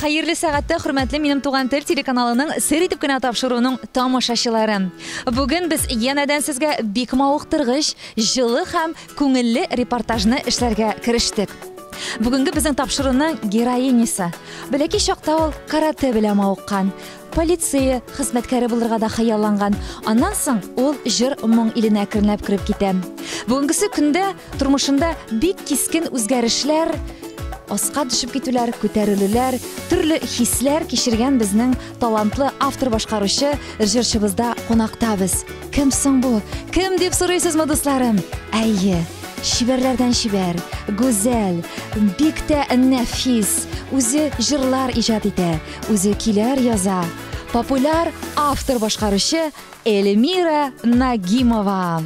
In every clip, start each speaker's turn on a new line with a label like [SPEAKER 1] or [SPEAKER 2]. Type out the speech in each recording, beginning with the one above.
[SPEAKER 1] Хәерле сәгатьтә хөрмәтле минем туган тел телеканалының сер итеп кенә тапшыруның тамашачылары. Бүген без янәдән сезгә бик мавыктыргыч, җылы һәм күңелле репортажны эшләргә керештек. Бүгенге безнең тапшыруның героинясы. Бәләки чакта ул карате белән мавыккан, полиция хезмәткәре булырга да хыялланган. Аннан соң ул җыр моң иленә кереп китә. Бүгенгесе көндә тормышында бик кискен үзгәрешләр, Асқа düşüp китүләр, күтәрелүләр, төрле хисләр кичергән безнең талантлы автор башкаручы җырчыбызда кунактабыз. Кем соң бу? Кем дип сорыйсызмы, дусларым? Әйе, шибәрләрдән шибәр, гүзәл, бик тә нәфис, үзе җырлар иҗат итә, үзе киләр яза. Популяр автор башкаручы Эльмира Нагимова.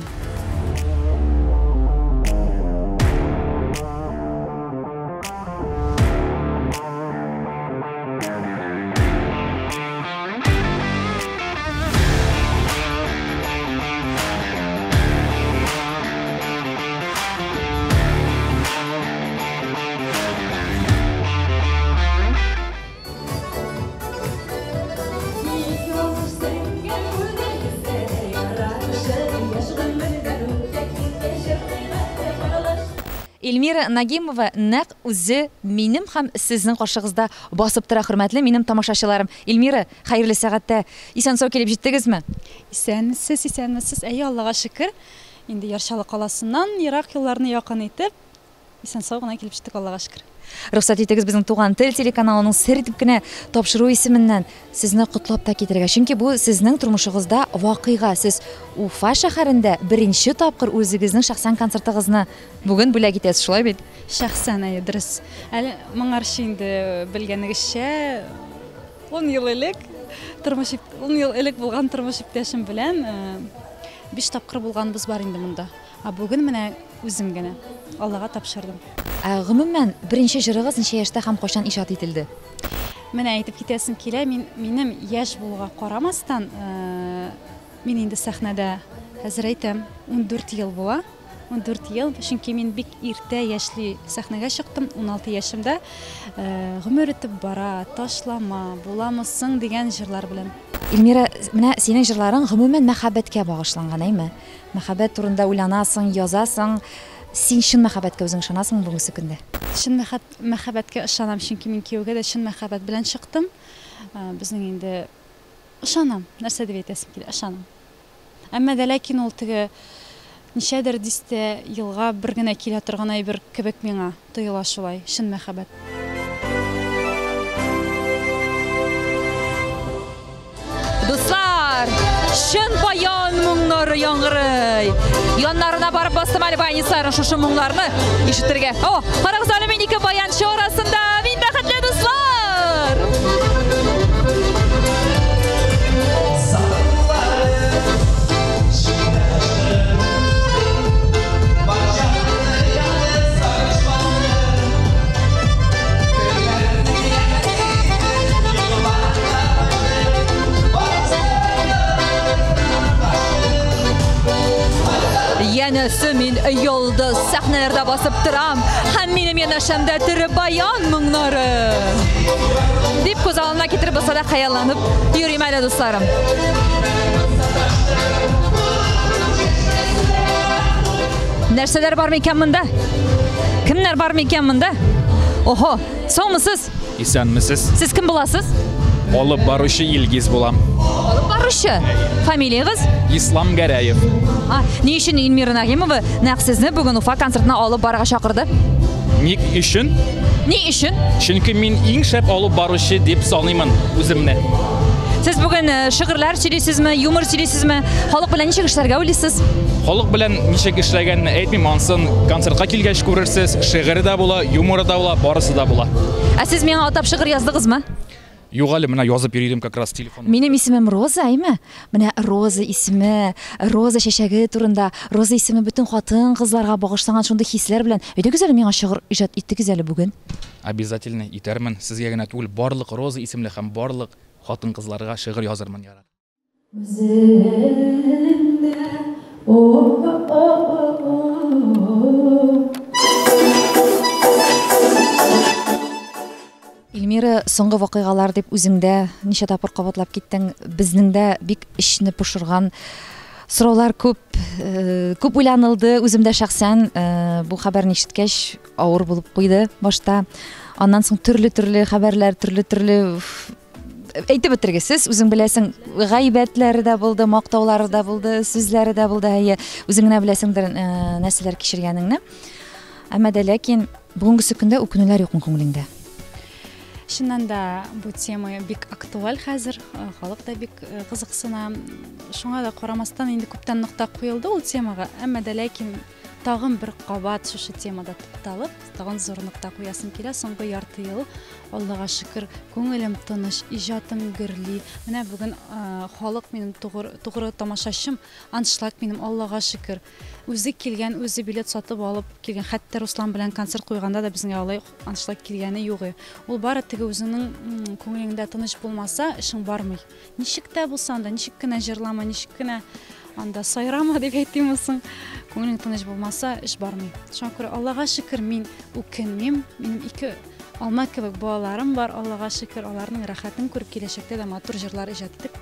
[SPEAKER 1] Эльмира Нагимова нәкъ үзе минем һәм сезнең каршыгызда басып тора, хөрмәтле минем тамашачыларым. Эльмира, хәерле сәгатьтә исән-сау килеп җиттегезме?
[SPEAKER 2] Исәнмесез, әйе, Аллага шөкер. Инде Ярчалы каласыннан ерак юлларны якын итеп, исән-сау гына килеп җиттек, Аллага шөкер.
[SPEAKER 1] Рөхсәт итегез безнең туган тел телеканалының сер итеп кенә тапшыру исеменнән сезне котлап та китәргә. Чөнки бу сезнең тормышыгызда вакыйга. Сез Уфа шәһәрендә беренче тапкыр үзегезнең шәхсән концертыгызны бүген бүләк итәсез, шулай бит?
[SPEAKER 2] Шәхсән, әйе, дөрес. Әле моңарчы инде белгәнегезчә 10 ел элек булган тормыш иптәшем белән 5 тапкыр булганбыз бар инде монда. Бүген менә үзем генә Аллага тапшырдым.
[SPEAKER 1] Гомумән, беренче җырыгыз ничә яшьтә һәм кайчан иҗат ителде?
[SPEAKER 2] Менә әйтеп китәсем килә, минем яшь булуга карамастан, мин инде сәхнәдә хәзер әйтәм, 14 ел була. 14 ел, чөнки мин бик иртә яшьли сәхнәгә чыктым, 16 яшемдә. Гомер үтеп бара, ташлама, буламысың дигән җырлар белән.
[SPEAKER 1] Эльмира, менә синең җырларың гомумән мәхәббәткә багышланган, әйме? Мәхәббәт турында уйланасың, язасың. Син чын мәхәббәткә үзең ышанасыңмы бүгенге көндә?
[SPEAKER 2] Чын мәхәббәткә ышанам, чөнки мин кияүгә дә чын мәхәббәт белән чыктым. Безнең инде ышанам, нәрсә дип әйтәсем килә, ышанам. Әмма дә ләкин ул теге ничәдер дистә елга бер генә килә торган әйбер кебек миңа тоела шулай, чын мәхәббәт.
[SPEAKER 1] Дуслар, чын баян моңнары яңгырый. Яннарына барып бастым әле баянисларын шушы моңларны ишетергә. Карагыз әле, мин ике баянчы арасында, мин бәхетле, дуслар. Янәсе мин йолдыз сәхнәләрдә басып торам, һәм минем янәшәмдә тере баян моңнары. Дип күз алдына китереп булса да хыялланып йөрим әле, дусларым. Нәрсәләр бар микән монда? Кемнәр бар микән монда? Охо, саумысыз?
[SPEAKER 3] Исәнмесез?
[SPEAKER 1] Сез кем буласыз?
[SPEAKER 3] Алып баручы Илгиз булам.
[SPEAKER 1] Алып баручы? Фамилиягыз?
[SPEAKER 3] Ислам Гәрәев.
[SPEAKER 1] Ни өчен Эльмира Нагимова нәкъ сезне бүген Уфа концертына алып барырга чакырды?
[SPEAKER 3] Ник өчен?
[SPEAKER 1] Ни өчен?
[SPEAKER 3] Чөнки мин иң шәп алып баручы дип саныймын үземне.
[SPEAKER 1] Сез бүген шигырьләр сөйлисезме, юмор сөйлисезме? Халык белән ничек эшләргә уйлыйсыз?
[SPEAKER 3] Халык белән ничек эшләгәнне әйтмим, ансын концертка килгәч күрерсез, шигыре да була, юморы да була, барысы да була.
[SPEAKER 1] Сез миңа атап шигырь яздыгызмы?
[SPEAKER 3] Юк әле, менә язып йөридем как раз телефон.
[SPEAKER 1] Минем исемем Роза, әйме? Менә Роза исеме, Роза чәчәге турында, Роза исеме бөтен хатын кызларга багышланган шундый хисләр белән. Әйдәгез әле миңа шигырь иҗат иттегез әле бүген.
[SPEAKER 3] Обязательно итәрмен. Сезгә генә түгел, барлык Роза исемле һәм барлык хатын кызларга шигырь язырмын ярар.
[SPEAKER 1] Эльмира, соңгы вакыйгалар дип үзеңдә ничә тапкыр кабатлап киттең. Безнең дә бик ичне пошырган сораулар күп уйланылды. Үзем дә шәхсән бу хәбәрне ишеткәч авыр булып куйды башта. Аннан соң төрле хәбәрләр, төрле әйтеп бетергесез, үзең беләсең, гайбәтләре дә булды, мактаулары да булды, сүзләре дә булды. Үзең генә беләсеңдер нәрсәләр кичергәнеңне. Әмма дә ләкин бүгенге көндә үкенүләр юкмы күңелеңдә?
[SPEAKER 2] Шуннан да бу тема бик актуаль хәзер, халык да бик кызыксына. Шуңа да карамастан инде күптән нокта куелды ул темага, әмма дә ләкин тагын бер кабат шушы темада тукталып, тагын зур нокта куясым килә. Соңгы ярты ел, Аллага шөкер, күңелем тыныч, иҗатым гөрли. Менә бүген халык минем тугры тамашачым, аншлаг минем, Аллага шөкер. Үзе килгән, үзе билет сатып алып килгән. Хәтта Руслан белән концерт куйганда да безнең алай аншлаг килгәне юк. Ул бары теге үзенең күңелеңдә тыныч булмаса, эшең бармый. Ничек тә булса да, ничек кенә җырлама, ничек кенә анда сайрама дип әйтим соң, күңелең тыныч булмаса, эш бармый. Шуңа күрә Аллага шөкер, мин үкенмим. Минем 2 алма кебек балаларым бар. Аллага шөкер, аларның рәхәтен күреп киләчәктә дә матур җырлар иҗат итеп,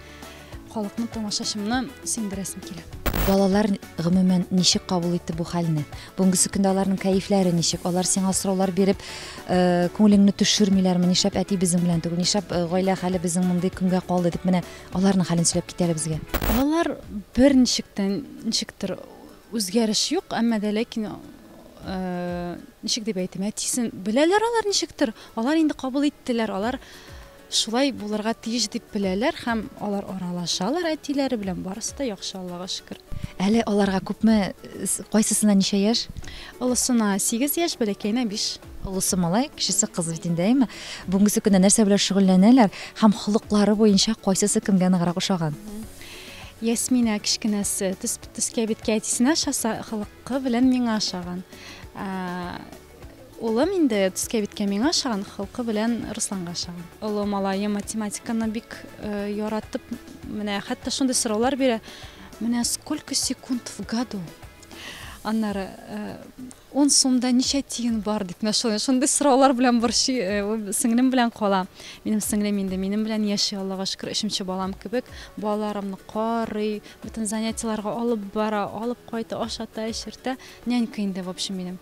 [SPEAKER 2] халыкның тамашачымны синдерәсем килә.
[SPEAKER 1] Балалар гомумән ничек кабул итте бу хәлне? Бүгенге көндә аларның кәефләре ничек? Алар сиңа сораулар биреп, күңелеңне төшермиләрме? Нишләп әти безнең белән түгел? Нишләп гаилә хәле безнең мондый көнгә калды дип менә аларның хәлен сөйләп китәләр безгә.
[SPEAKER 2] Алар бер ничектер үзгәреш юк, әмма дә ләкин ничек дип әйтим, әтисен беләләр алар ничектер. Алар инде кабул иттеләр, алар шулай булырга тиеш дип беләләр һәм алар аралашалар әтиләре белән. Барысы да яхшы, Аллага шөкер.
[SPEAKER 1] Әле аларга күпме, кайсысына ничә яшь?
[SPEAKER 2] Олысына 8 яшь, бәләкәйнә 5.
[SPEAKER 1] Олысы малай, кечесе кыз бит инде, әйме? Бүгенге көндә нәрсә белән шөгыльләнәләр һәм холыклары буенча кайсысы кемгә ныграк ошаган?
[SPEAKER 2] Ясмина кичкенәсе төскә биткә әтисенә ошаса, холыкы белән миңа ошаган. Улым инде төскә биткә миңа ошаган, холыкы белән Русланга ошаган. Улы малайы математиканы бик яратып, менә хәтта шундый сораулар бирә. Менә сколько секунд в году? Аннары 10 сумда ничә тиен бар дип, шундый сораулар белән борчый, сеңлем белән кала. Минем сеңлем инде минем белән яши, Аллага шөкер, 3нче балам кебек. Балаларымны карый, бөтен занятияларга алып бара, алып кайта, ашата, эшертә. Нянька инде в общем минем.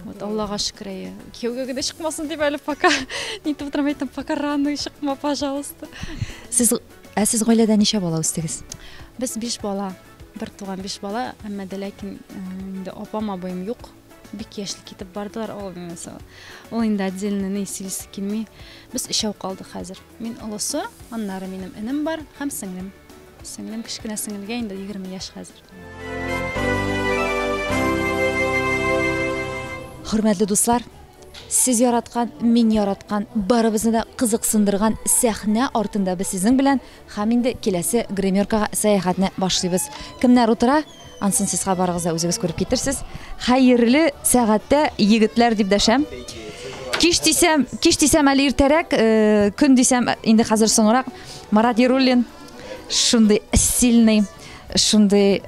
[SPEAKER 2] Вот Аллага шөкер. Кияүгә дә чыкмасын дип әле пока. Нитеп утырам, әйтәм, пока рано чыкма, пожалуйста.
[SPEAKER 1] Сез гаиләдә ничә бала үстегез?
[SPEAKER 2] Без 5 бала. Бер туган 5 бала, әмма дә ләкин инде апам абыем юк. Бик яшьли китеп бардылар. Ул инде отдельно нейсилисе килми. Без 3 калдык хәзер. Мин олысы, аннары минем энем бар һәм сеңлем. Сеңлем кичкенә сеңлегә инде 20 яшь хәзер.
[SPEAKER 1] Хөрмәтле дуслар, сез яраткан, мин яраткан, барыбызны да кызыксындырган сәхнә артында без сезнең белән һәм инде киләсе гримеркага сәяхәтне башлыйбыз. Кемнәр утыра? Ансын сез хәбәрегез дә үзегез күреп китерсез. Хәерле сәгатьтә егетләр дип дәшәм. Кич дисәм әле иртәрәк, көн дисәм инде хәзер соңрак. Марат Яруллин шундый сильный, шундый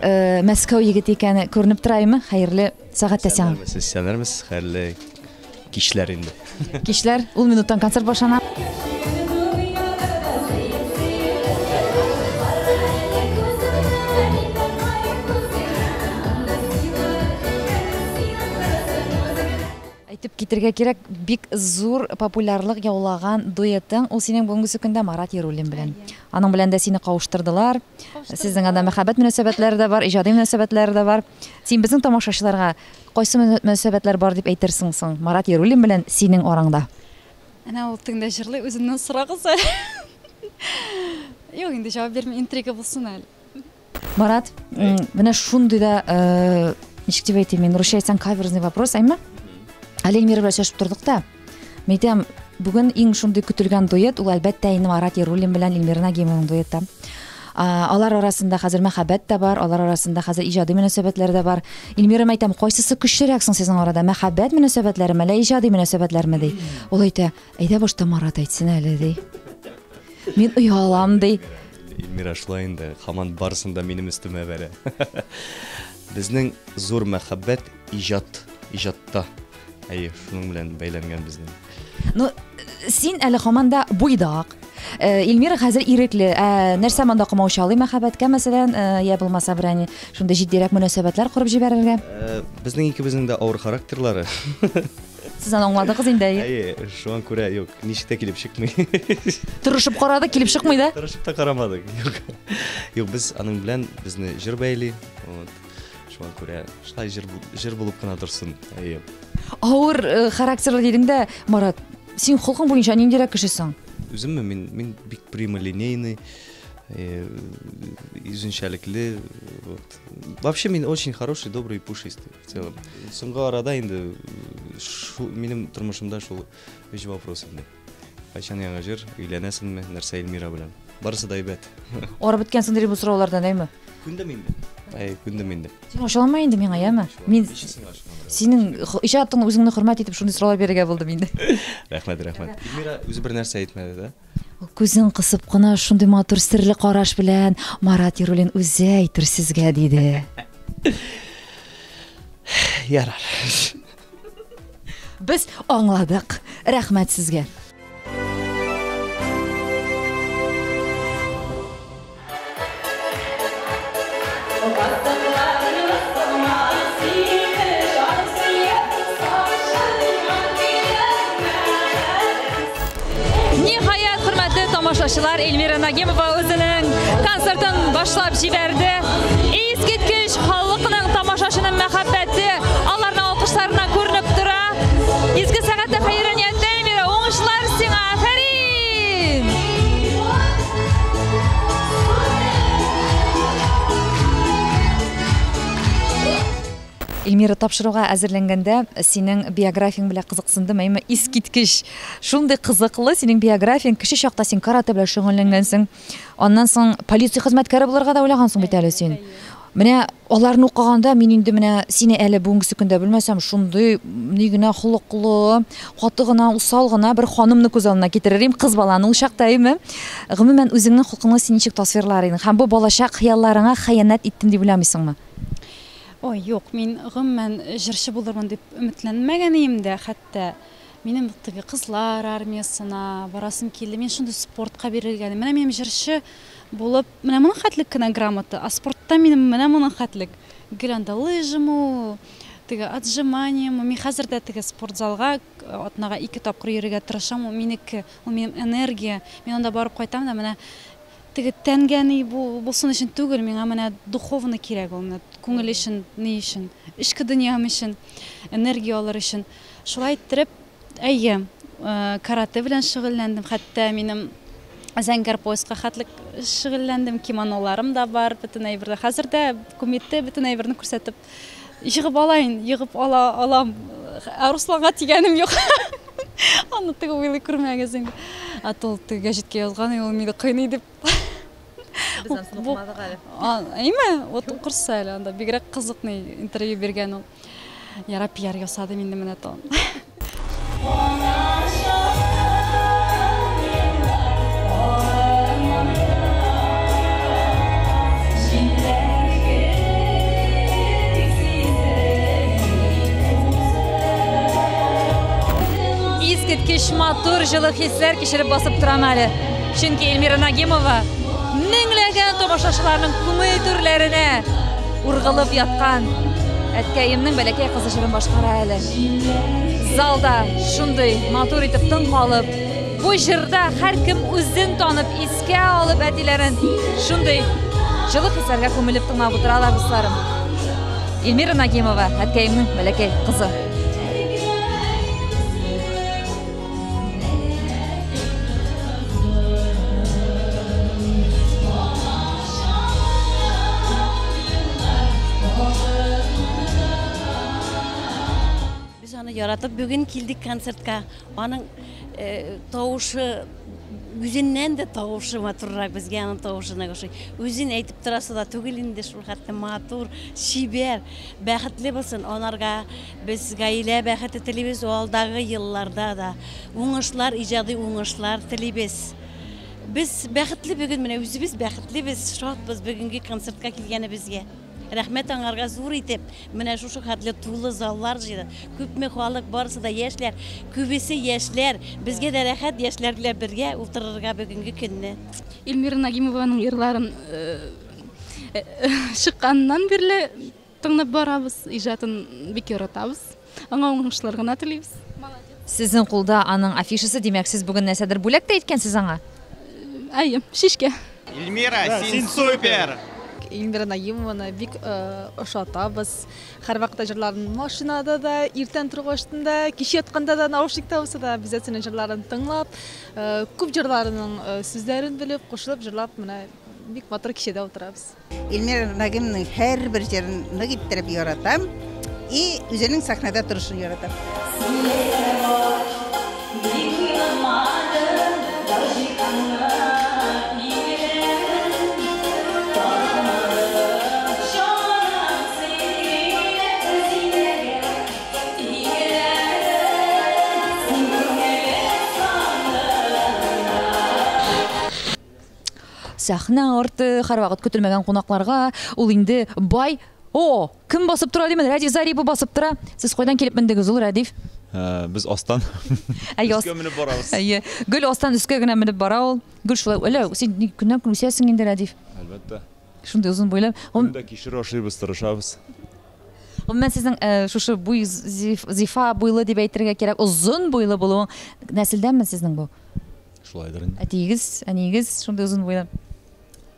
[SPEAKER 1] Мәскәү егете икәне күренеп тораймы? Хәерле сәгатьтә сиңа.
[SPEAKER 4] Сәләмез, хәерле кичләр инде.
[SPEAKER 1] Кичләр, ул минуттан концерт башлана. Әйтеп китергә кирәк, бик зур популярлык яулаган дуэтың ул синең бүгенге көндә Марат Яруллин белән. Аның белән дә сине кавыштырдылар. Сезнең анда мәхәббәт мөнәсәбәтләре дә бар, иҗади мөнәсәбәтләре дә бар. Син безнең тамашачыларга кайсы мөнәсәбәтләр бар дип әйтерсең соң Марат Яруллин белән синең араңда?
[SPEAKER 2] Әнә ул тыңда җырлый, үзеннән сорагыз әле. Юк, инде җавап бирмәм, интрига булсын әле.
[SPEAKER 1] Марат, менә шундый да ничек дип әйтим мин, русча әйтсәң каверзный вопрос, әйме? Әле Эльмира белән сөйләшеп тордык та. Мәйтәм, бүген иң шундый көтелгән дуэт ул әлбәттә инде Марат Яруллин белән Эльмира Нагимованың дуэты. Алар арасында хәзер мәхәббәт тә бар, алар арасында хәзер иҗади мөнәсәбәтләр дә бар. Эльмира, мәйтәм, кайсысы көчлерәк соң сезнең арада? Мәхәббәт мөнәсәбәтләреме, әллә иҗади мөнәсәбәтләрме ди? Ул әйтә, әйдә башта Марат әйтсен әле ди. Мин уялам ди.
[SPEAKER 4] Эльмира шулай инде, һаман барысында минем өстемә бәрә. Безнең зур мәхәббәт иҗатта. Әйе, шуның белән бәйләнгән безнең.
[SPEAKER 1] Ну, син әле һаманда буйдак. Эльмира хәзер ирекле. Нәрсә монда кымаучы алый мәхәббәткә мәсәлән, я булмаса берәни шунда җитдирәк мөнәсәбәтләр курып җибәрергә.
[SPEAKER 4] Безнең икебезнең дә авыр характерлары.
[SPEAKER 1] Сез аны аңладыгыз инде.
[SPEAKER 4] Әйе, шуңа күрә юк, ничек тә килеп чыкмый.
[SPEAKER 1] Тырышып карады, килеп чыкмый да.
[SPEAKER 4] Тырышып та карамадык. Юк, без аның белән безне җыр бәйли. Вот. Шуңа күрә шулай җыр булып кына торсын. Әйе.
[SPEAKER 1] Авыр характерлы дидең дә, Марат, син холкың буенча ниндирәк кешесең?
[SPEAKER 4] Үземме мин бик прямолинейный, изүнчәлекле. Вот. Вообще мин очень хороший, добрый и пушистый в целом. Соңгы арада инде минем тормышымда шул өч вопрос инде. Кайчан яңа җыр, өйләнәсеңме, нәрсә Эльмира белән? Барысы да әйбәт.
[SPEAKER 1] Арып беткәнсең дип бу сораулардан, әйме?
[SPEAKER 4] Күндәм инде. Күндәм инде.
[SPEAKER 1] Син ошалма инде миңа, яме? Мин синең иҗатыңны үзеңне хөрмәт итеп шундый сораулар бирергә булдым инде.
[SPEAKER 4] Рәхмәт. Эльмира үзе бер нәрсә әйтмәде да.
[SPEAKER 1] Күзен кысып кына шундый матур серле караш белән Марат Яруллин үзе әйтер сезгә диде.
[SPEAKER 4] Ярар.
[SPEAKER 1] Без аңладык. Рәхмәт сезгә. Ниһаят, хөрмәтле тамашачылар, Эльмира Нагимова үзенең концертын башлап җибәрде. Искиткеч халыкның тамашачының мәхәббәте аларның алкышларына күренеп тора. Изге сәгате хәйрәнияттә, Эльмира, уңышлар сиңа, афәрин! Эльмира, тапшыруга әзерләнгәндә синең биографияң белән кызыксындым, әйме искиткеч. Шундый кызыклы синең биографияң, кеше чакта син карате белән шөгыльләнгәнсең. Аннан соң полиция хезмәткәре булырга да уйлагансың бит әле син. Менә аларны укыганда мин инде менә сине әле бүгенге көндә белмәсәм, шундый ни генә холыклы, каты гына, усал гына бер ханымны күз алдына китерерим, кыз баланы ул чакта, әйме? Гомумән үзеңнең холкыңны син ничек тасвирлар идең? Һәм бу балачак хыялларыңа хыянат иттем дип уйламыйсыңмы?
[SPEAKER 2] Ой, юк, мин гомумән җырчы булырмын дип өметләнмәгән идем дә, хәтта минем теге кызлар армиясына барасым килде. Мин шундый спортка бирелгәнем. Менә минем җырчы булып, менә моның хәтлек кенә грамота, а спортта минем менә моның хәтлек. Гранда лыжымы, теге отжиманиемы. Мин хәзер дә теге спортзалга атнага 2 тапкыр йөрергә тырышам. Ул минеке, ул минем энергия. Мин анда барып кайтам да, менә теге тәнгәни булсын өчен түгел, миңа менә духовный кирәк ул, күңел өчен, ни өчен, эчке дөньям өчен, энергия алыр өчен. Шулай иттереп, әйе, карате белән шөгыльләндем, хәтта минем зәңгәр пояска хәтлек шөгыльләндем, кимоноларым да бар, бөтен әйберләр. Хәзер дә күмитте бөтен әйберне күрсәтеп, җыгып алайын, җыгып алам. Русланга тигәнем юк. Аны теге уйлый күрмәгәсең. Атол теге гәҗиткә язган, ул мине кыйный дип. Без аны сынатмадык әле. Әйме, вот укырса әле анда бигрәк кызык ни интервью биргән ул. Яра пиар ясады мине менә тон. Искиткеч матур җылы хисләр кичереп басып торам әле. Чөнки Эльмира Нагимова меңләгән тамашачыларның күңел түрләренә ургылып яткан әткәемнең бәләкәй кызы җырын башкара әле. Залда шундый матур итеп тын калып, бу җырда һәркем үзен танып, искә алып әтиләрен шундый җылы хисләргә күмелеп тыңлап утыралар дусларым. Эльмира Нагимова, әткәемнең бәләкәй кызы.
[SPEAKER 5] Яратып бүген килдик концертка. Аның тавышы үзеннән дә тавышы матуррак безгә аның тавышына ошый. Үзен әйтеп торасы да түгел инде шул хәтта матур, шибәр, бәхетле булсын. Анарга без гаилә бәхете телибез, алдагы елларда да уңышлар, иҗади уңышлар телибез. Без бәхетле бүген менә үзебез бәхетлебез, шатбыз бүгенге концертка килгәнебезгә. Рәхмәт аңарга зур итеп, менә шушы хәтле тулы заллар җыйды. Күпме халык барысы да яшьләр, күбесе яшьләр. Безгә дә рәхәт яшьләр белән бергә утырырга бүгенге көнне.
[SPEAKER 6] Эльмира Нагимованың йырларын чыкканнан бирле тыңлап барабыз, иҗатын бик яратабыз. Аңа уңышлар гына телибез.
[SPEAKER 1] Сезнең кулда аның афишасы, димәк, сез бүген нәрсәдер бүләк тә әйткәнсез аңа.
[SPEAKER 6] Әйе, шишкә.
[SPEAKER 7] Эльмира, син супер!
[SPEAKER 8] Эльмира Нагимованы бик ошатабыз. Һәрвакытта җырларын машинада да, иртән торгачтан да, кич ятканда да, наушникта булса да, без әтсенең җырларын тыңлап, күп җырларының сүзләрен белеп, кушылып җырлап, менә бик матур кичәдә утырабыз.
[SPEAKER 9] Эльмира Нагимовның һәрбер җырын нык иттереп яратам и үзенең сәхнәдә торышын яратам.
[SPEAKER 1] Сәхнә арты һәрвакыт көтелмәгән кунакларга ул инде бай. О, кем басып тора димен? Радиф Зарипов басып тора. Сез кайдан килеп мендегез ул, Радиф?
[SPEAKER 4] Без астан. Үскә менеп барабыз.
[SPEAKER 1] Әйе, Гөл астан үскә генә менеп бара ул. Гөл шулай. Әле син көннән көн үсәсең инде, Радиф.
[SPEAKER 4] Әлбәттә.
[SPEAKER 1] Шундай узын буйлап.
[SPEAKER 4] Монда кишер ашыйбыз, тырышабыз.
[SPEAKER 1] Мен сезнең шушы буй зифа буйлы дип әйтергә кирәк. Узын буйлы булуың нәселдәнме сезнең бу?
[SPEAKER 4] Шулайдыр инде.
[SPEAKER 1] Әтигез, әнигез шундай узын буйлап.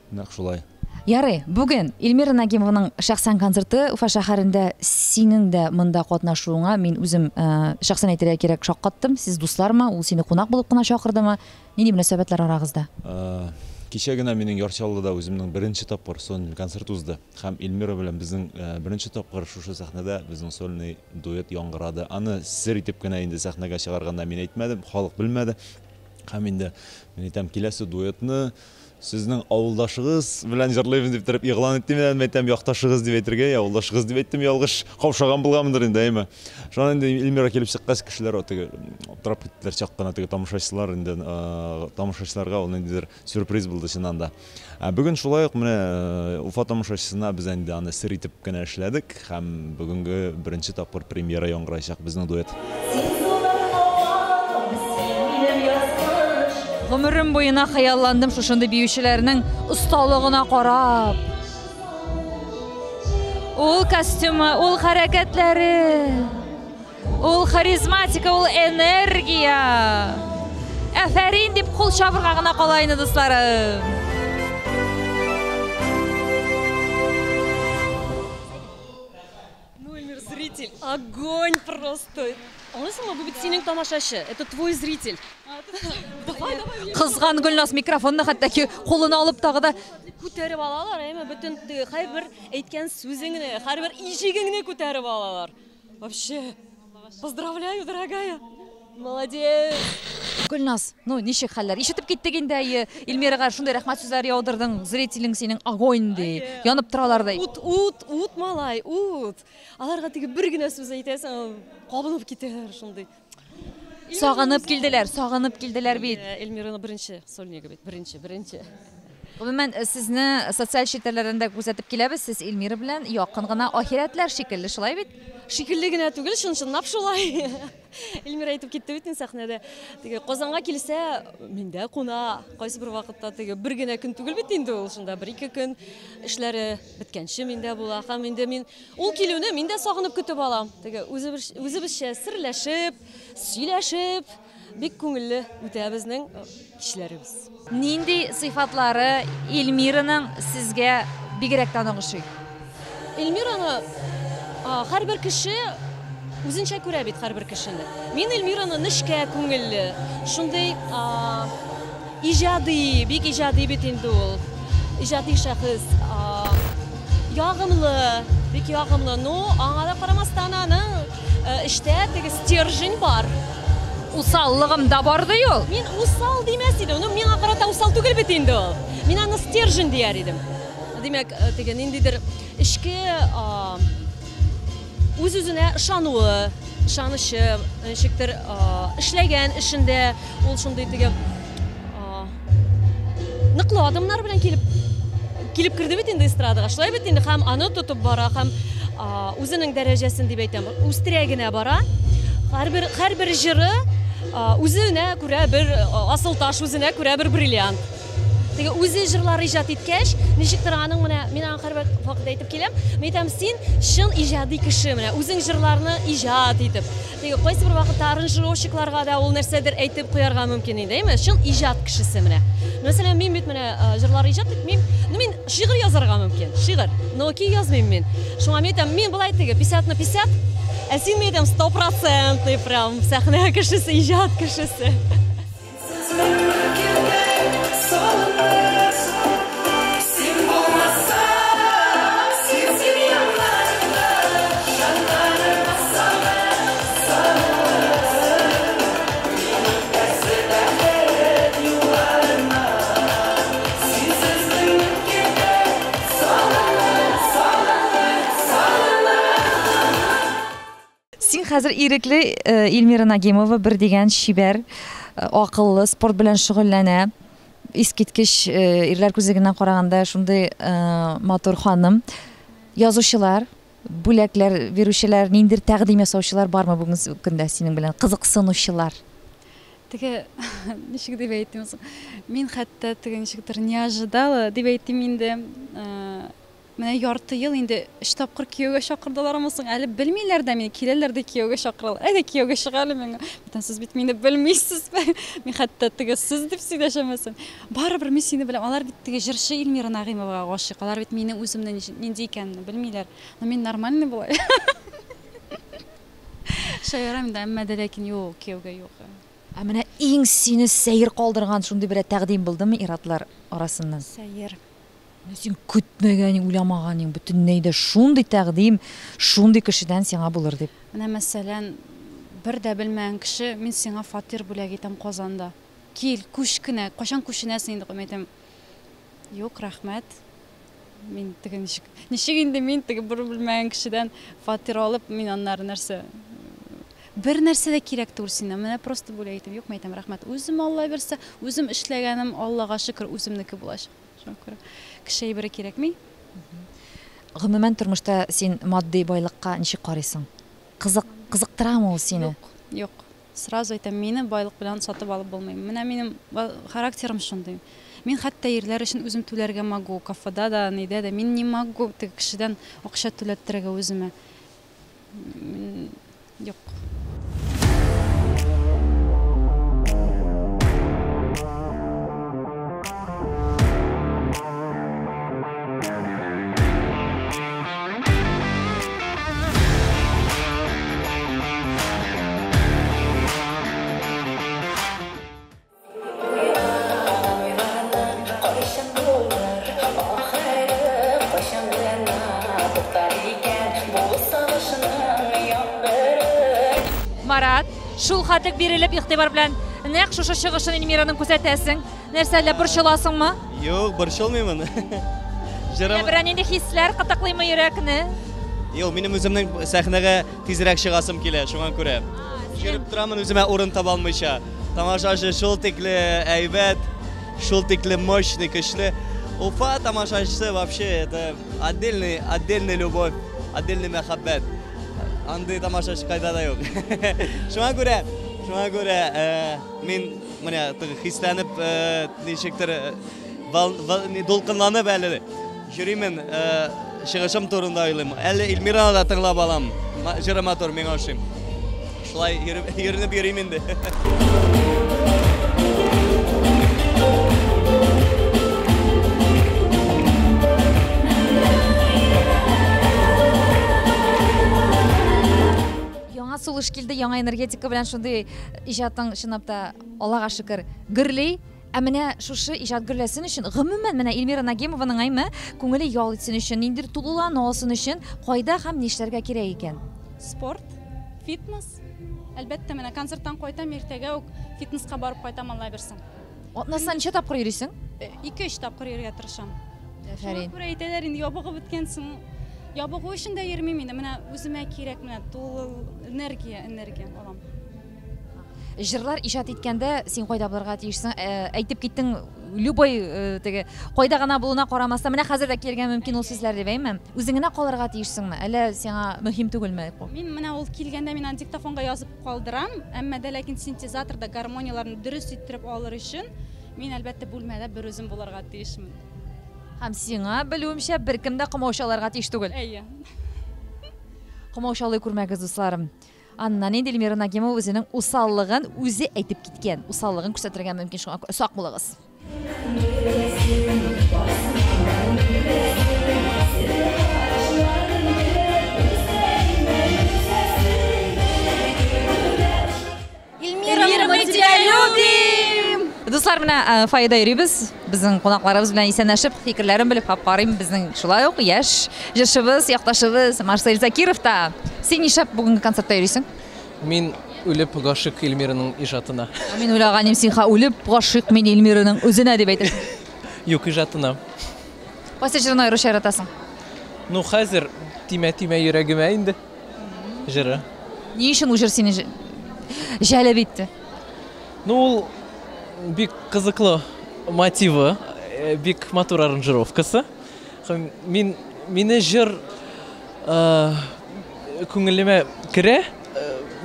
[SPEAKER 4] Нәкъ шулай.
[SPEAKER 1] Ярый, бүген Эльмира Нагимованың шәхсән концерты Уфа шәһәрендә, синең дә монда катнашуыңа мин үзем шәхсән әйтергә кирәк шаккаттым. Сез дуслармы? Ул сине кунак булып кына чакырдымы? Нинди мөнәсәбәтләр арагызда?
[SPEAKER 4] Кичә генә минең Ярчаллыда үземнең беренче тапкыр сон концерт узды. Һәм Эльмира белән безнең беренче тапкыр шушы сәхнәдә безнең сольный дуэт яңгырады. Аны сер итеп кенә инде сәхнәгә чыгарганда мин әйтмәдем, халык белмәде. Һәм инде мин әйтәм, киләсе дуэтны сезнең авылдашыгыз белән җырлыйбыз дип торып игълан иттем, мен әйтәм, якташыгыз дип әйтергә, авылдашыгыз дип әйттем, ялгыш каушаган булганмындыр инде, әйме. Шуңа инде Эльмира килеп чыккач, кешеләр теге аптырап киттеләр, чаккана теге тамашачылар инде, тамашачыларга ул ниндидер сюрприз булды чыннан да. Бүген шулай ук менә Уфа тамашачысына без инде аны сер итеп кенә эшләдек һәм бүгенге беренче тапкыр премьера яңгырачак безнең дуэт.
[SPEAKER 1] Гомерем буена хаялландым шушындай биючеләрнең осталыгына карап. Ул костюмы, ул хәрәкәтләре, ул харизматика, ул энергия. Афәрин дип кул чабырга гына кала инде, дусларым.
[SPEAKER 10] Ну, Эльмир, зритель, огонь просто. Алысың, бу бит синең тамашачы, это твой зритель.
[SPEAKER 1] Кызган Гөлназ микрофонны хәтта ки кулына алып тагы да
[SPEAKER 10] күтәреп алалар, әйме бөтен һәрбер әйткән сүзеңне, һәрбер ишегеңне күтәреп алалар. Вообще, поздравляю, дорогая. Молодец.
[SPEAKER 1] Гөлназ, ну ничек хәлләр? Ишетеп киттек инде, Эльмирага шундай рәхмәт сүзләр яудырдың, зрителең синең огонь ди, янып торалар ди.
[SPEAKER 10] Ут, малай, ут. Аларга теге бер генә сүз әйтәсең, кабынып китәләр шундый.
[SPEAKER 1] Сагынып килделәр бит.
[SPEAKER 10] Эльмираны беренче сольнигы бит, беренче.
[SPEAKER 1] Гомумән сезне социаль челтәрләрендә күзәтеп киләбез, сез Эльмира белән якын гына ахирәтләр шикелле, шулай бит?
[SPEAKER 10] Шикелле генә түгел, чыннап шулай. Эльмира әйтеп китте бит сәхнәдә. Теге Казанга килсә, миндә куна, кайсы бер вакытта теге бер генә көн түгел бит инде ул, шунда 1-2 көн эшләре беткәнче миндә була. Һәм инде мин ул килүне миндә сагынып көтеп алам. Теге үзебезчә серләшеп, сөйләшеп, бик күңелле үтә безнең кишләребез.
[SPEAKER 1] Нинди сыйфатлары Эльмираның сезгә бигрәк таныгышый?
[SPEAKER 10] Эльмираны һәрбер кеше үзенчә күрә бит һәрбер кешене. Мин Эльмираны нечкә күңелле, шундый иҗади, бик иҗади бит инде ул. Иҗади шәхес, ягымлы, бик ягымлы. Ну, аңа да карамастан аның эштә теге стержень бар.
[SPEAKER 1] Усаллыгым да барды юл.
[SPEAKER 10] Мин усал димәс идем. Ну, миңа карата усал түгел бит инде ул. Мин аны стержень дияр идем. Димәк, теге ниндидер эшкә үз-үзенә ышануы, ышанышы, ничектер эшләгән эшендә ул шундый теге ныклы адымнар белән килеп керде бит инде эстрадага. Шулай бит инде һәм аны тотып бара, һәм үзенең дәрәҗәсен дип әйтәм. Үстерә генә бара. Һәрбер җыры үзенә күрә бер асыл таш, үзенә күрә бер бриллиант. Теге үзе җырлар иҗат иткәч, ничектер аның менә мин аңа һәрбер вакытта әйтеп киләм. Мен әйтәм, син шын иҗади кеше менә, үзең җырларны иҗат итеп. Теге кайсы бер вакытта аранжировщикларга да ул нәрсәдер әйтеп куярга мөмкин иде, әйме? Шын иҗат кешесе менә. Мәсәлән, мин бит менә җырлар иҗат итмим. Мин шигырь язарга мөмкин, шигырь. Но ки язмыйм мин. Шуңа мен әйтәм, мин болай теге 50/50, ә син мен әйтәм 100% прям сәхнә кешесе, иҗат кешесе.
[SPEAKER 1] Син хәзер ирекле Эльмира Нагимова бер дигән шибәр, акыллы, спорт белән шөгыльләнә. Искиткеч ирләр күзлегеннән караганда шундый матур ханым. Язучылар, бүләкләр бирүчеләр, ниндидер тәкъдим ясаучылар бармы бүгенге көндә синең белән? Кызыксынучылар.
[SPEAKER 2] Теге ничек дип әйтим, мин хәтта теге ничектер не ожидала дип әйтим инде. Менә ярты ел инде 3 тапкыр кияүгә чакырдылармы соң, әле белмиләр дә мине, киләләр дә кияүгә чакыралар. Әйдә кияүгә чыга әле миңа. Бүтән сез бит мине белмисез. Мин хәтта теге сез дип сөйләшәмәсен. Барыбер мин сине беләм. Алар бит теге җырчы Эльмира Нагимовага гашыйк. Алар бит мине үземнән нинди икәнне белмиләр. Но мин нормальный булай. Шаярам да, әмма дә ләкин юк, кияүгә юк.
[SPEAKER 1] Ә менә иң сине сәер калдырган шундый бер тәкъдим булдымы иратлар арасыннан?
[SPEAKER 2] Сәер.
[SPEAKER 1] Син көтмәгәнең, уйламаганың, бөтенләй дә шундый тәкъдим, шундый кешедән сиңа булыр дип.
[SPEAKER 2] Менә мәсәлән, бер дә белмәгән кеше, мин сиңа фатир бүләк итәм Казанда. Кил, күч кенә, кашан күченәсең инде, әйтәм. Юк, рәхмәт. Мин теге ничек инде мин теге бер белмәгән кешедән фатир алып, мин аннары нәрсә? Бер нәрсә дә кирәк түгел сиңа. Менә просто бүләк итәм. Юк, әйтәм, рәхмәт. Үзем Алла берсә, үзем эшләгәнем Аллага шөкер, үземнеке булачак. Шөкер. Кеше бер кирәкми?
[SPEAKER 1] Гомумән тормышта син матди байлыкка ничек карыйсың? Кызыктырамы ул сине?
[SPEAKER 2] Юк. Сразу әйтәм, мине байлык белән сатып алып булмый. Менә минем характерым шундый. Мин хәтта ирләр өчен үзем түләргә магу, кафеда да, нидә дә. Мин не магу теге кешедән акча түләттерергә үземә. Юк.
[SPEAKER 1] Марат, шул хәтлек бирелеп игътибар белән нәкъ шушы чыгышын Эльмираның күрсәтәсең. Нәрсәләр борчыласыңмы?
[SPEAKER 4] Юк, борчылмыймын.
[SPEAKER 1] Бер нинди хисләр кытыклыймы йөрәкне?
[SPEAKER 4] Юк, минем үземнең сәхнәгә тизрәк чыгасым килә, шуңа күрә. Йөреп торамын үземә урын таба алмыйча. Тамашачы шул тикле әйбәт, шул тикле мощный, көчле. Уфа тамашачысы вообще это отдельная любовь, отдельный мәхәббәт. Андый тамашачы кайда да юк. Шуңа күрә мин менә хисләнеп ничектер дулкынланып әле йөримен, чыгышым турында уйлыйм. Әле Эльмираны да тыңлап алам. Җыры матур, миңа ошый. Шулай йөренеп йөрим инде.
[SPEAKER 1] Сулыш килде, яңа энергетика белән шундый иҗатың чынлап та Аллага шөкер гөрли. Ә менә шушы иҗат гөрләсен өчен гомумән менә Эльмира Нагимованың әйме күңеле ял итсен өчен, ниндидер тулылану алсын өчен кайда һәм нишләргә кирәк икән?
[SPEAKER 2] Спорт, фитнес. Әлбәттә, менә концерттан кайтам, иртәгә үк фитнеска барып кайтам, Алла берсен.
[SPEAKER 1] Атнасына ничә тапкыр йөрисең?
[SPEAKER 2] 2-3 тапкыр йөрергә тырышам.
[SPEAKER 1] Афәрин.
[SPEAKER 2] Күрә әйтәләр инде ябыгы беткәнсең. Ябыгы өчен дә йөрмим инде. Менә үземә кирәк, менә тулы энергия алам.
[SPEAKER 1] Җырлар иҗат иткәндә син кайда булырга тиешсең? Әйтеп киттең, любой теге кайда гына булуына карамастан менә хәзер дә килергә мөмкин ул сүзләр дип әйме? Үзеңә калырга тиешсеңме? Әллә сиңа мөһим түгелме?
[SPEAKER 2] Мин менә ул килгәндә мин диктофонга язып калдырам, әмма дә ләкин синтезаторда гармонияларны дөрес иттереп алыр өчен мин әлбәттә бүлмәдә бер үзем булырга тиешмен.
[SPEAKER 1] Һәм сиңа белүемчә беркем дә комаучаларга тиеш түгел.
[SPEAKER 2] Әйе.
[SPEAKER 1] Комаучалый күрмәгез дусларым. Аннан инде Эльмира Нагимова үзенең усаллыгын үзе әйтеп киткән. Усаллыгын күрсәтергә мөмкин, шуңа сак булыгыз.
[SPEAKER 10] Эльмира, мы тебя любим!
[SPEAKER 1] Дуслар, менә файда йөрибез. Безнең кунакларыбыз белән исәнләшеп, фикерләрен белеп карыйм. Безнең шулай ук яшь җырчыбыз, якташыбыз Марсель Закиров та. Син нишләп бүгенге концертта йөрисең?
[SPEAKER 11] Мин үлеп гашык Эльмираның иҗатына.
[SPEAKER 1] Мин уйлаганым синха үлеп гашык мин Эльмираның үзенә дип әйтәсең.
[SPEAKER 11] Юк, иҗатына.
[SPEAKER 1] Кайсы җырны аеруча яратасың?
[SPEAKER 11] Ну, хәзер тимә йөрәгемә инде. Җыры.
[SPEAKER 1] Ни өчен ул җыр сине җәлеп итте?
[SPEAKER 11] Ну, ул бик кызыклы мотивы, бик матур аранжировкасы. Мине җыр күңелемә керә,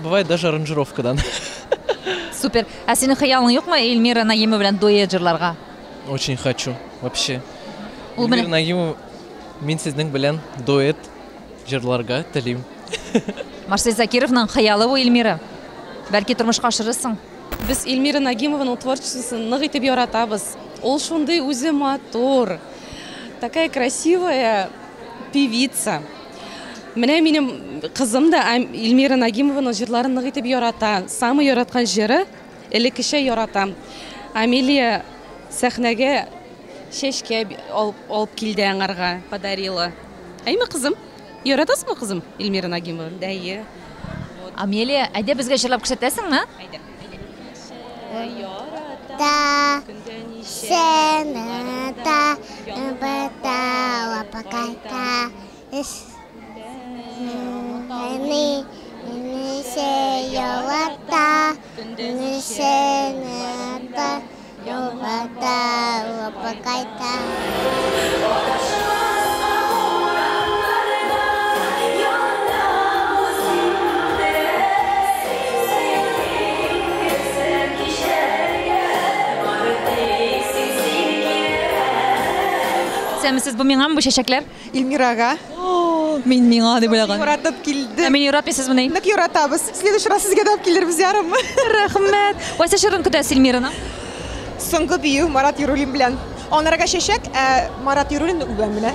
[SPEAKER 11] бывает даже аранжировкадан.
[SPEAKER 1] Супер. А синең хыялың юкмы Эльмира Нагимова белән дуэт җырларга?
[SPEAKER 11] Очень хочу, вообще.
[SPEAKER 1] Ул
[SPEAKER 11] Эльмира Нагимова, мин сезнең белән дуэт җырларга телим.
[SPEAKER 1] Марсель Закировның хыялы бу Эльмира. Бәлки тормышка ашырырсың.
[SPEAKER 6] Без Эльмира Нагимованың творчествосын нык итеп яратабыз. Ул шундый үзе матур, такая красивая певица. Менә минем кызым да Эльмира Нагимованың җырларын нык итеп ярата. Самый яраткан җыры элеккечә яратам. Амелия сәхнәгә чәчкә алып килде аңарга, подарила. Әйме кызым? Яратасыңмы кызым Эльмира Нагимова? Дәйе.
[SPEAKER 1] Амелия, әйдә безгә җырлап күрсәтәсеңме?
[SPEAKER 12] Ярата, сенета, бета, лапакайта, ini seyolata, ini seneta, yobata, lapakaita.
[SPEAKER 1] Сез бу миңа бу чәчәкләр?
[SPEAKER 13] Эльмирага.
[SPEAKER 1] Мин миңа дип уйлаган.
[SPEAKER 13] Яратып килде.
[SPEAKER 1] Мин яратмыйсызмы ни?
[SPEAKER 13] Нык яратабыз. Следующий раз сезгә дә килербез, ярыммы?
[SPEAKER 1] Рәхмәт. Кайсы җырын көтәсез Эльмираны?
[SPEAKER 13] Соңгы бию Марат Яруллин белән. Анарга чәчәк, Марат Яруллин үбәм менә.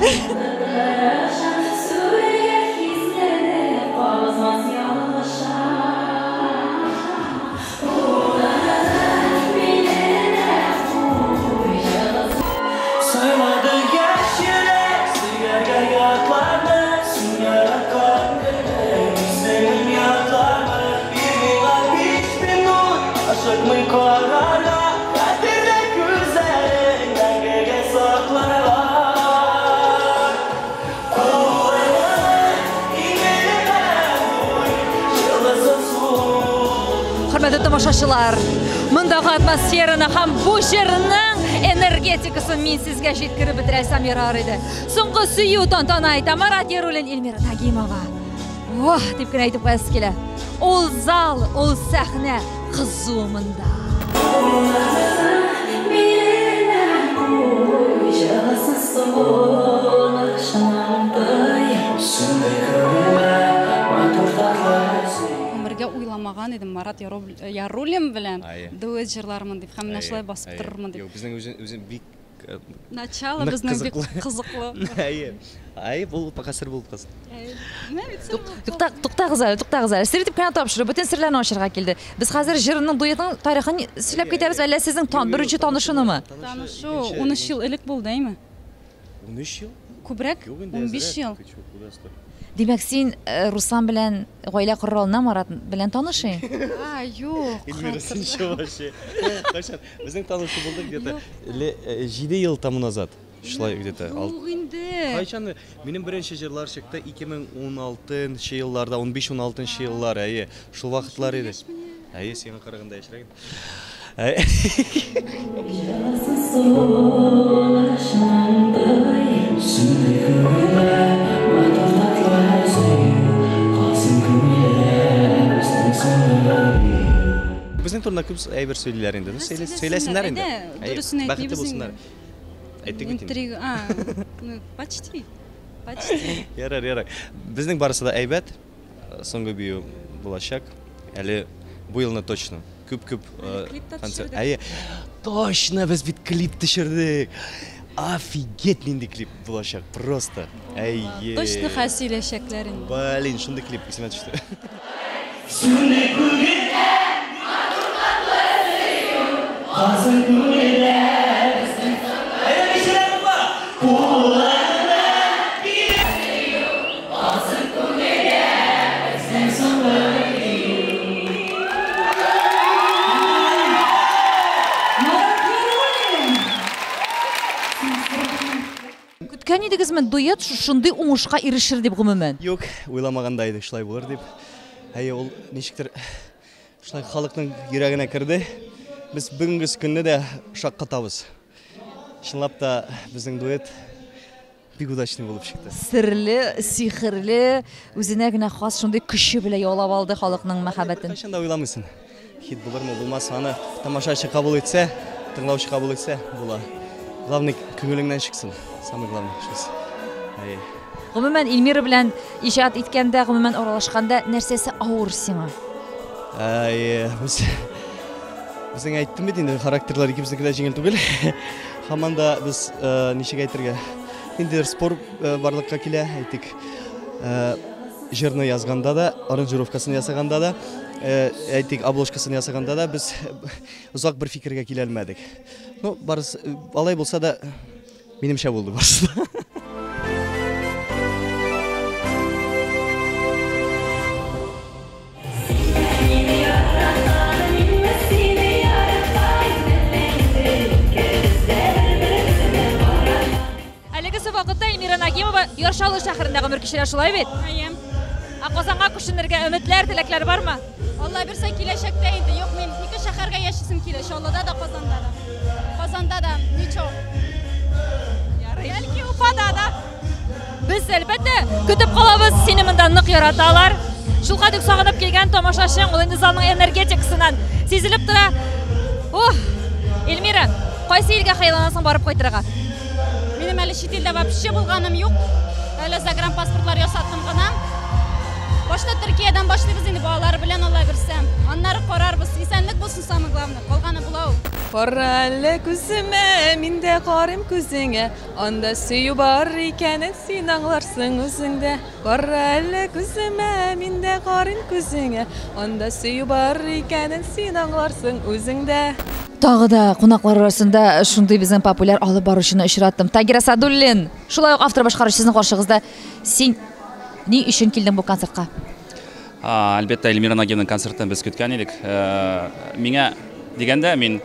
[SPEAKER 1] Хөрмәтле тамашачылар, мондагы атмосфераны һәм бу җырның энергетикасын мин сезгә җиткереп бетерәсем ярар иде. Соңгы сөю тантана итә Марат Яруллин, Эльмира Нагимова. Вах, дип кенә әйтеп куясы килә. Ул зал, ул сәхнә кызу монда.
[SPEAKER 2] Өмірге уйламаган идем Марат Яруллин белән дуэт җырлармын дип, һәм менә шулай басып торырмын дип.
[SPEAKER 4] Безнең үзен бик
[SPEAKER 2] Начало безнең бик кызыклы.
[SPEAKER 4] Әйе, бу пакасыр булып калсын.
[SPEAKER 1] Туктагыз. Сер итеп кенә тапшыру, бөтен серләрне ачырга килде. Без хәзер җырның дуэтның тарихын сөйләп китәбез, әллә сезнең беренче танышуынымы?
[SPEAKER 2] Танышу 13 ел элек булды, әйме?
[SPEAKER 4] 13 ел?
[SPEAKER 2] Күбрәк? 15 ел.
[SPEAKER 1] Димәк, син Руслан белән гаилә корыр алдыннан Марат белән танышый?
[SPEAKER 2] Юк.
[SPEAKER 4] Эльмира, син шо вообще? Кайчан? Безнең танышу булды где-то 7 ел тому назад. Шулай где-то.
[SPEAKER 2] Юк инде.
[SPEAKER 4] Кайчан минем беренче җырлар чыкты 2016 елларда, 15-16 еллар, әйе. Шул вакытлар иде. Әйе, сиңа караганда яшьрәк. Bizning turda ko'p ayber söyleyler endi. Söylesinler endi.
[SPEAKER 2] Durusunu aytmayı
[SPEAKER 4] Baxtli bo'lsinlar. Aytdik bitin.
[SPEAKER 2] Intriga, почти.
[SPEAKER 4] Yarar. Bizning barısida aybat so'nggi biyu bo'lacak. Hali bu yilni точно. Ko'p kontsert. Точно biz bit klip tushirdik. Офигетный klip bo'lacak просто.
[SPEAKER 2] Точно xasiylashaklar endi.
[SPEAKER 4] Блин, shunday klip esimga tushdi.
[SPEAKER 1] Күткән идегезме, дуэт шундый уңышка ирешер дип гомумән?
[SPEAKER 4] Юк, уйламаганда иде шулай булыр дип. Ул ничектер шулай халыкның йөрәгенә керде. Без бүгенге көнне дә шаккатабыз. Чынлап та безнең дуэт бик удачный булып чыкты.
[SPEAKER 1] Серле, сихрле, үзенә генә хас шундый көче белән яулап алды халыкның мәхәббәтен.
[SPEAKER 4] Кайчан да уйламыйсың. Хит булырмы, булмас, аны тамашачы кабул итсә, тыңлаучы кабул итсә, була. Главный күңелеңнән чыксын. Самый главный шусы.
[SPEAKER 1] Гомумән Илмира белән иҗат иткәндә, гомумән аралашканда нәрсәсе авыр сиңа?
[SPEAKER 4] Безнең әйттем бит инде, характерлар икебезнеке дә җиңел түгел. Һаман да без ничек әйтергә? Инде спор барлыкка килә, әйтик. Җырны язганда да, аранжировкасын ясаганда да, әйтик, обложкасын ясаганда да без узак бер фикергә килә алмадык. Ну, барысы алай булса да минемчә булды барысы.
[SPEAKER 1] Вакытта Эльмира Нагимова Яршалы шәһәрендә гомер кичерә, шулай бит? Казанга күченергә өметләр, теләкләр бармы?
[SPEAKER 2] Алла бирсә киләчәктә инде. Юк, мин ике шәһәргә яшисем килә, Чаллыда да, Казанда да. Казанда да, ничего.
[SPEAKER 1] Бәлки Уфада да. Без әлбәттә көтеп калабыз, сине монда нык яраталар. Шулкадәр сагынып килгән тамашачың, ул инде залның энергетикасыннан сизелеп тора. Эльмира, кайсы илгә хыялланасың барып кайтырга?
[SPEAKER 2] Минем әле чит илдә вообще булганым юк. Әле загранпаспортлар ясаттым гына. Башта Төркиядән башлыйбыз инде, балалар белән Алла бирсә. Аннары карарбыз. Исәнлек булсын, самый главный. Калганы була ул.
[SPEAKER 14] Кара әле күземә, миндә карым күзеңә. Анда сөю бар икәнен син аңларсың үзеңдә. Кара әле күземә, миндә карым күзеңә. Анда сөю бар икәнен син аңларсың үзеңдә.
[SPEAKER 1] Тагы да кунаклар арасында шундый безнең популяр алып баручыны очраттым. Тагир Асадуллин, шулай ук автор башкаручысының каршыгызда. Син ни өчен килдең бу концертка?
[SPEAKER 3] Әлбәттә, Эльмира Нагимовның концертын без көткән идек. Миңа дигәндә, мин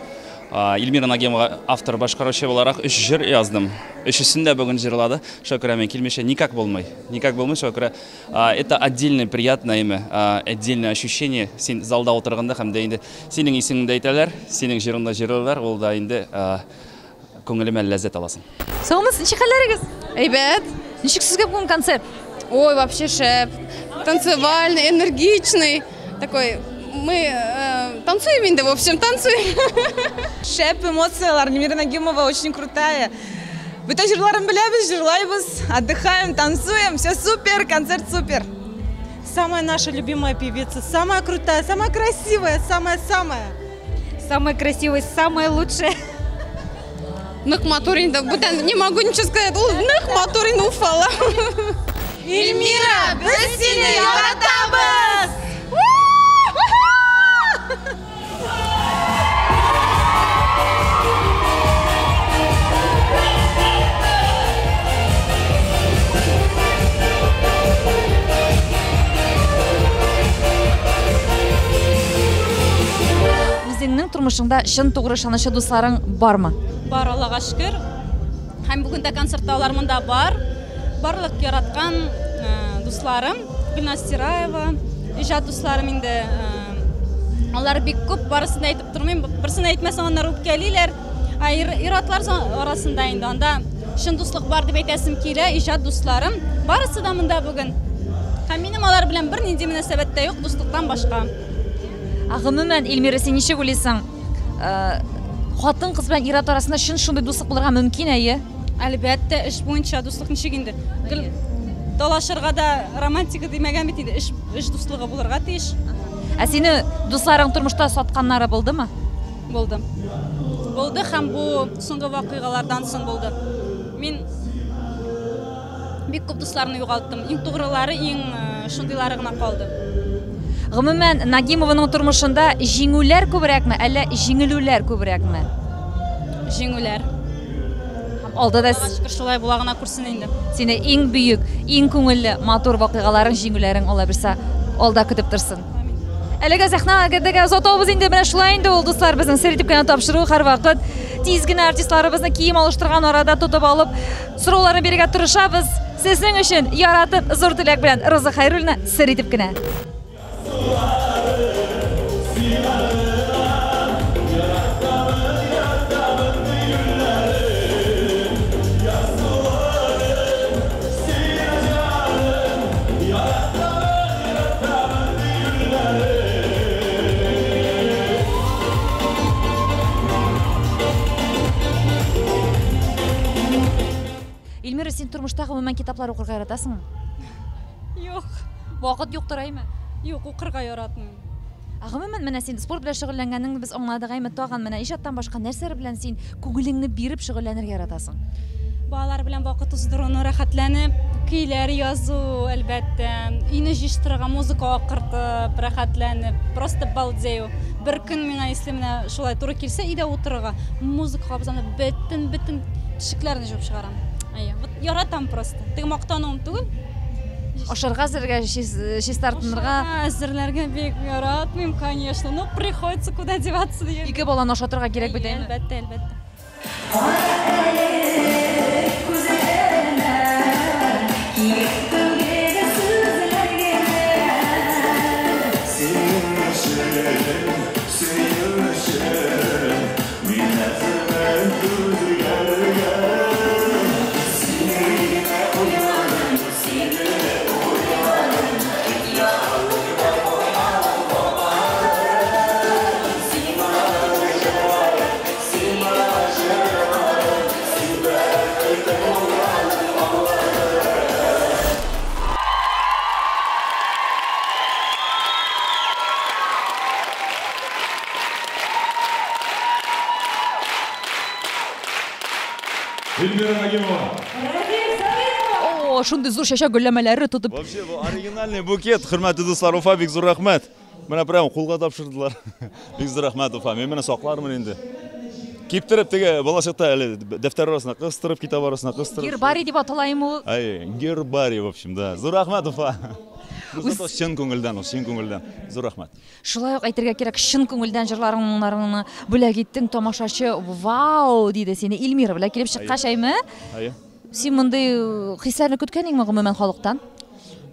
[SPEAKER 3] Эльмира Нагимова автор башкаручы буларак 3 җыр яздым. Өчесен дә бүген җырлады. Шуңа күрә мен килмешә никак булмый. Шуңа күрә это отдельное приятное имя, отдельное ощущение. Син залда утырганда һәм дә инде синең исеңдә әйтәләр, синең җырыңда җырлыйлар, ул да инде күңелемә ләззәт аласың.
[SPEAKER 1] Сагымыз, ничек хәлләрегез?
[SPEAKER 6] Әйбәт.
[SPEAKER 1] Ничек сезгә бүген концерт?
[SPEAKER 6] Ой, вообще шеп. Танцевальный, энергичный. Такой, мы танцуем инде, в общем, танцуем.
[SPEAKER 13] Шеп, эмоциялар. Эльмира Нагимова очень крутая. Бүтән җырларын беләбез, җырлайбыз, отдыхаем, танцуем. Все супер, концерт супер.
[SPEAKER 15] Самая наша любимая певица, самая крутая, самая красивая, самая-самая.
[SPEAKER 2] Самая красивая, самая лучшая.
[SPEAKER 6] Нык матур инде, бүтән не могу ничего сказать. Ул нык матур инде Уфала.
[SPEAKER 15] Эльмира, без сине яратабыз!
[SPEAKER 1] Үзеңнең тормышыңда чын тугры ышанычлы дусларың бармы?
[SPEAKER 2] Бар, Аллага шөкер. Һәм бүген дә концертта алар монда бар. Барлык яраткан дусларым, Гүлназ Сираева, иҗат дусларым инде Алар бик күп, барысын әйтеп тормыйм, берсен әйтмәсәң алар үпкәлиләр. Иратлар арасында инде анда шын дуслык бар дип әйтәсем килә, иҗат дусларым. Барысы да монда бүген. Һәм минем алар белән бер нинди мөнәсәбәт тә юк дуслыктан башка.
[SPEAKER 1] Гомумән, Эльмира, син ничек уйлыйсың? Хатын кыз белән ир-ат арасында шундый дуслык булырга мөмкин әйе?
[SPEAKER 2] Әлбәттә, эш буенча дуслык ничек инде? Талашырга да романтика димәгән бит инде, эш дуслыгы булырга тиеш.
[SPEAKER 1] Ә сине дусларың тормышта сатканнары булдымы?
[SPEAKER 2] Булды. Булды һәм бу соңгы вакыйгалардан соң булды. Мин бик күп дусларны югалттым. Иң тугрылары, иң шундыйлары гына калды.
[SPEAKER 1] Гомумән, Нагимованың тормышында җиңүләр күбрәкме, әллә җиңелүләр күбрәкме?
[SPEAKER 2] Җиңүләр.
[SPEAKER 1] Алда да
[SPEAKER 2] шулай була гына күрсен инде.
[SPEAKER 1] Сине иң бөек, иң күңелле, матур вакыйгаларың, җиңүләрең алла берсә алда көтеп торсын. Әлегә сәхнәгә озатабыз инде, менә шулай инде ул дуслар, безнең сер итеп кенә тапшыру һәрвакыт тиз генә артистларыбызны кием алыштырган арада тотып алып, сорауларны бирергә тырышабыз. Сезнең өчен яратып, зур теләк белән Роза Хәйруллина сер итеп кенә. Эльмира, син тормышта гомумән китаплар укырга яратасыңмы?
[SPEAKER 2] Юк.
[SPEAKER 1] Вакыт юктыр әйме?
[SPEAKER 2] Юк, укырга яратмыйм.
[SPEAKER 1] Гомумән, менә син спорт белән шөгыльләнгәнеңне без аңладык әйме, тагын менә иҗаттан башка нәрсәләр белән син күңелеңне биреп шөгыльләнергә яратасың?
[SPEAKER 2] Балалар белән вакыт уздыруны, рәхәтләнеп, көйләр язу, әлбәттә, өйне җыштырырга, музыка акыртып, рәхәтләнеп, просто балдею. Бер көн миңа ислемне шулай туры килсә, өйдә утырырга, музыка кабызам, бөтен тишекләрне җуып чыгарам. Вот яратам просто. Теге мактануым түгел.
[SPEAKER 1] Ашарга әзергә, чистартынырга.
[SPEAKER 2] Әзерләргә бик яратмыйм, конечно, но приходится куда деваться дигән.
[SPEAKER 1] Ике баланы ашатырга кирәк бит әйме?
[SPEAKER 2] Әлбәттә, әлбәттә.
[SPEAKER 16] Эльмира Нагимова.
[SPEAKER 1] О, шундый зур шаша гөлләмәләре тотып.
[SPEAKER 16] Вообще, бу оригинальный букет. Хөрмәтле дуслар, Уфа, бик зур рәхмәт. Менә прям кулга тапшырдылар. Бик зур рәхмәт, Уфа. Мен менә саклармын инде. Киптіріп, теге балашықта әлі дәфтер арасына қыстырып, китап арасына қыстырып.
[SPEAKER 1] Гербарий деп аталайым ол.
[SPEAKER 16] Гербарий, в общем, да. Зур рахмат, Уфа. Шын көңілден, шын көңілден. Зур рахмат.
[SPEAKER 1] Шулай ук әйтергә кирәк, шын күңелдән җырларыңны бүләк иттең, тамашачы вау диде сине Эльмира белән килеп чыккач әйме? Син мондый хисләрне көткәнеңме гомумән халыктан?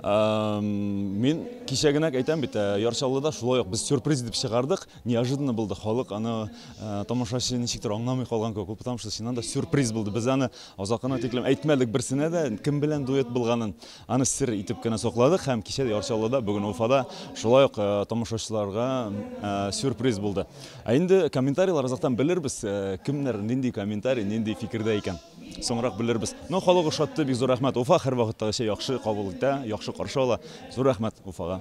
[SPEAKER 16] Мен кешегінәк әйтәм бит, Яршаллыда шулай ук без сюрприз дип чыгардык. Неожиданно булды. Халык аны тамашачы ничектер аңламый калган күк, потому что синнан да сюрприз булды. Без аны азакына тиклем әйтмәдек берсенә дә, кем белән дуэт булганын аны сер итеп кенә сакладык һәм кичә Яршаллыда, бүген Уфада шулай ук тамашачыларга сюрприз булды. Инде комментарийлар азактан белербез, кемнәр нинди комментарий, нинди фикердә икән. Соңрак белербез. Но халык ошатты, бик зур рәхмәт. Уфа һәр вакыттагыча яхшы кабул итә, яхшы каршы ала. Зур рәхмәт Уфага.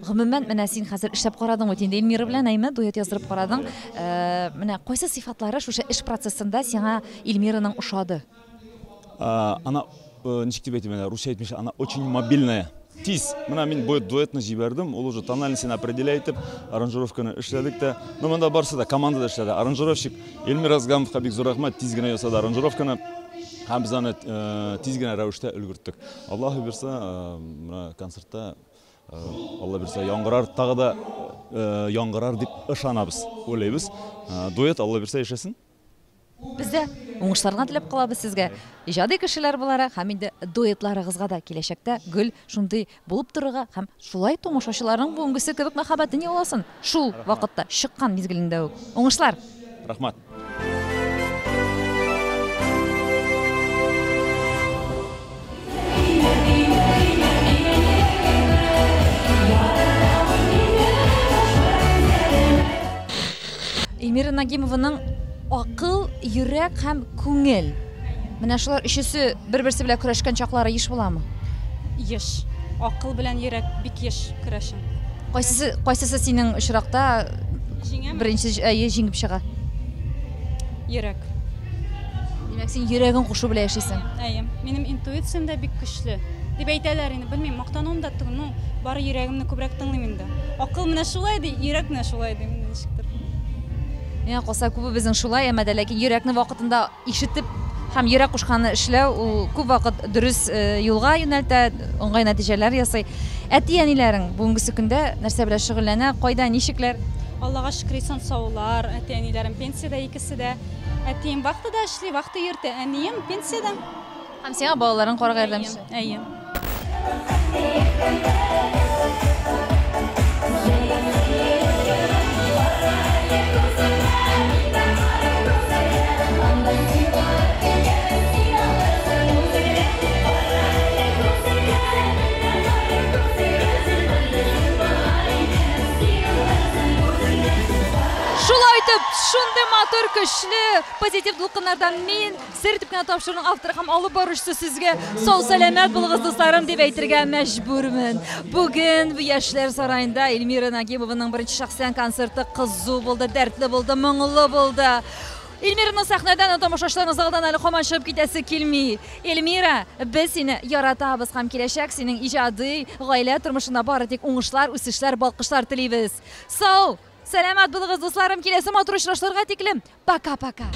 [SPEAKER 1] Гомумән, менә син хәзер эшләп карадың бит инде Эльмира белән әйме, дуэт яздырып карадың. Менә кайсы сыйфатлары шушы эш процессында сиңа Эльмираның ошады?
[SPEAKER 16] Она, ничек дип әйтим, русча әйтмичә, она очень мобильная. Тиз. Менә мин бу дуэтны җибәрдем, ул уже тональностен определяет итеп, аранжировканы эшләдек тә. Но монда барсы да командада эшләде. Аранжировщик Эльмир Разгамовка бик зур рәхмәт, тиз генә ясады аранжировканы. Һәм без аны тиз генә рәвештә өлгерттек. Аллаһы бирсә, менә концертта Алла бирсә яңгырар, тагы да яңгырар дип ышанабыз, уйлыйбыз. Дуэт Алла бирсә яшәсен.
[SPEAKER 1] Бездә Уңышларга теләп калабыз сезгә. Иҗади кешеләр буларак һәм инде дуэтларыгызга да киләчәктә гөл шундый булып торырга һәм шулай томашачыларның бүгенгесе кебек мәхәббәтен яуласын. Шул вакытта чыккан мизгелендә үк. Уңышлар.
[SPEAKER 16] Рахмат.
[SPEAKER 1] Эльмира Нагимованың акыл, йөрәк һәм күңел. Менә шулар өчесе бер-берсе белән көрәшкән чаклары еш буламы?
[SPEAKER 2] Еш. Акыл белән йөрәк бик еш көрәшә.
[SPEAKER 1] Кайсысы синең очракта беренче җиңеп чыга?
[SPEAKER 2] Йөрәк.
[SPEAKER 1] Димәк, син йөрәгең кушу белән яшисең.
[SPEAKER 2] Минем интуициям да бик көчле. Дип әйтәләр инде, белмим, мактануым да түгел, бары йөрәгемне күбрәк тыңлыйм инде. Акыл менә шулай ди, йөрәк менә шулай ди, ничектер.
[SPEAKER 1] Яңа калса күбе безнең шулай, әмма дә ләкин йөрәкне вакытында ишетеп һәм йөрәк кушканны эшләү ул күп вакыт дөрес юлга юнәлтә, уңай нәтиҗәләр ясый. Әти-әниләрең бүгенгесе көндә нәрсә белән шөгыльләнә, кайда, ничекләр?
[SPEAKER 2] Аллага шөкер, исән саулар, әти-әниләрем пенсиядә икесе дә. Әтием вакытында эшли, вакыты йөртә, әнием пенсиядә.
[SPEAKER 1] Һәм сиңа балаларың карарга ярдәмче. Шундый матур, көчле, позитив дулкыннардан мин Сер итеп кенә тапшыруның авторы һәм алып баручысы сезгә сау сәламәт булыгыз дусларым дип әйтергә мәҗбүрмен. Бүген Яшьләр сараенда Эльмира Нагимованың беренче шәхсән концерты кызу булды, дәртле булды, моңлы булды. Эльмираның сәхнәдән тамашачыларның залдан әле һаман чыгып китәсе килми. Эльмира, без сине яратабыз һәм киләчәк синең иҗади гаилә тормышында бары тик уңышлар, үсешләр, балкышлар телибез. Сау, сәламәт булыгыз дусларым, киләсе матур очрашларга тиклем. Пока-пока.